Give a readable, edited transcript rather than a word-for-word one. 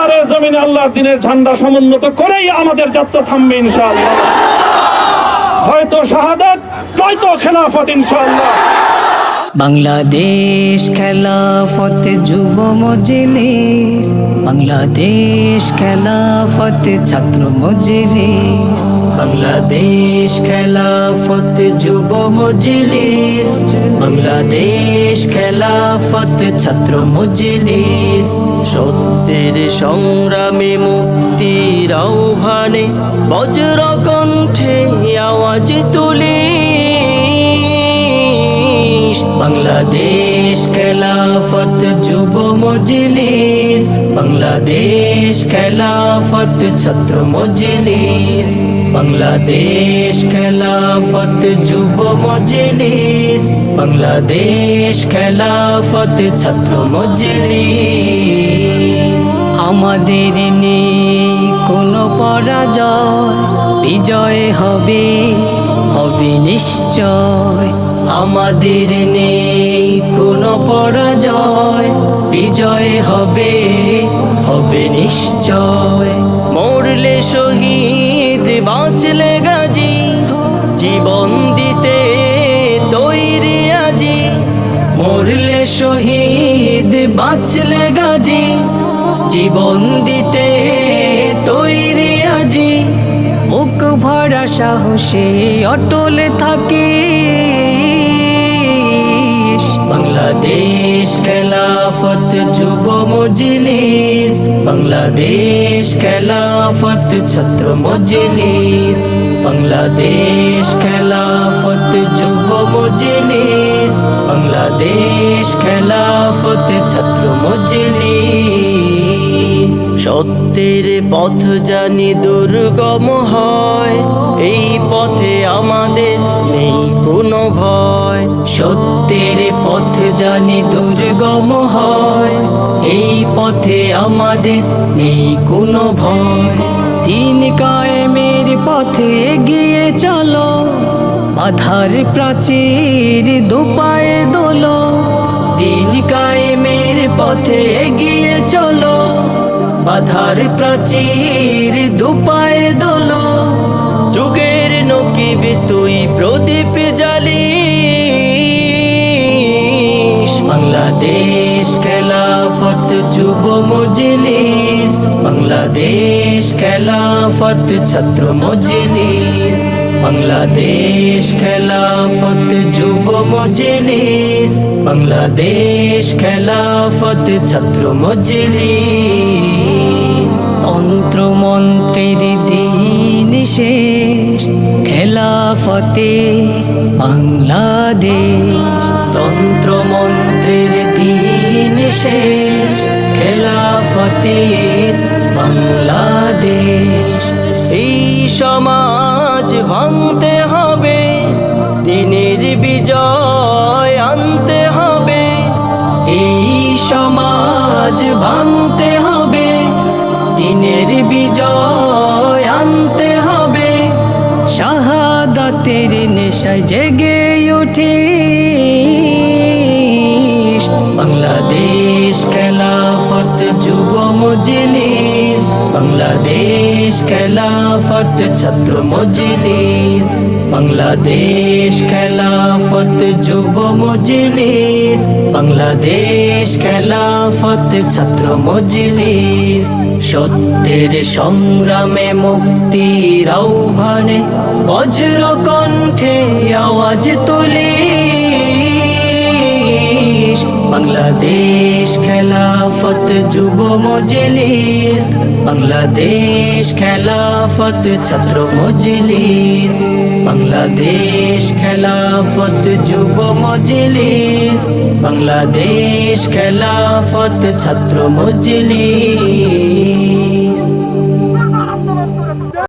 আল্লাহর এই জমিনে আল্লাহর দ্বীনের ঝান্ডা সমুন্নত করেই আমাদের যাত্রা থামবে ইনশাআল্লাহ। হয়তো শাহাদাত, নয়তো খেলাফত ইনশাআল্লাহ। বাংলাদেশ খেলাফত যুব মজলিস, বাংলাদেশ খেলাফত ছাত্র মজলিস, বাংলাদেশ খেলাফত যুব মজলিস, বাংলাদেশ খেলাফত ছাত্র মজলিস। সত্যের সংগ্রামে মুক্তির আহ্বানে বজ্র কণ্ঠে আওয়াজ তুলি। বাংলাদেশ খেলাফত যুব মজলিস, বাংলাদেশ খেলাফত ছাত্র মজলিস, বাংলাদেশ খেলাফত যুব মজলিস, বাংলাদেশ খেলাফত ছাত্র মজলিস। আমাদের নেই কোনো পরাজয়, বিজয় হবে হবে নিশ্চয়। আমাদের নেই কোনো পরাজয়, বিজয় হবে হবে নিশ্চয়। মরলে শহীদ, বাঁচলে গাজী, জীবন দিতে তৈরি আজি। মরলে শহীদ, বাঁচলে গাজী, জীবন দিতে তৈরি আজি। বুক ভরা সাহসে অটল থাকি। বাংলাদেশ খেলাফত যুব মজলিস, বাংলাদেশ খেলাফত ছাত্র মজলিস, বাংলাদেশ খেলাফত যুব মজলিস, বাংলাদেশ খেলাফত ছাত্র মজলিস। সত্যের পথ জানি দুর্গম হয়, এই পথে আমাদের নেই কোনো ভয়। সত্যের পথ জানি দুর্গম হয়, এই পথে আমাদের নেই কোনো ভয়। দিন কায়েমের পথে এগিয়ে চলো, বাধার প্রাচীর দুপায়ে দোলো। দিন কায়েমের পথে এগিয়ে চলো, বাধার প্রাচীর দুপায়ে দোলো। যুগের নকিব তুই প্রদীপ জ্বালিস। বাংলাদেশ খেলাফত যুব মজলিস, বাংলাদেশ খেলাফত ছাত্র মজলিস, বাংলাদেশ খেলাফত যুব মজলিস, বাংলাদেশ খেলাফত ছাত্র মজলিস। তন্ত্র মন্ত্রের দিন শেষ, খেলাফতে বাংলাদেশ। তন্ত্র মন্ত্রের দিন শেষ, খেলাফতে বাংলাদেশ। এই সমাজ ভাঙতে হবে, দিনের বিজয় আনতে হবে। এই সমাজ ভাঙতে হবে, দিনের বিজয় আনতে হবে। শাহাদাতের নেশায় জেগে উঠিস। বাংলাদেশ খেলাফত যুব মজলিস, বাংলাদেশ খেলাফত ছাত্র মজলিস, বাংলাদেশ খেলাফত যুব মজলিস, বাংলাদেশ খেলাফত ছাত্র মজলিস। সত্যের সংগ্রামে মুক্তির আহ্বানে বজ্র কণ্ঠে আওয়াজ তুলি। বাংলাদেশ খেলাফত যুব মজলিস, বাংলাদেশ খেলাফত ছাত্র মজলিস, বাংলাদেশ খেলাফত যুব মজলিস, বাংলাদেশ খেলাফত ছাত্র মজলিস।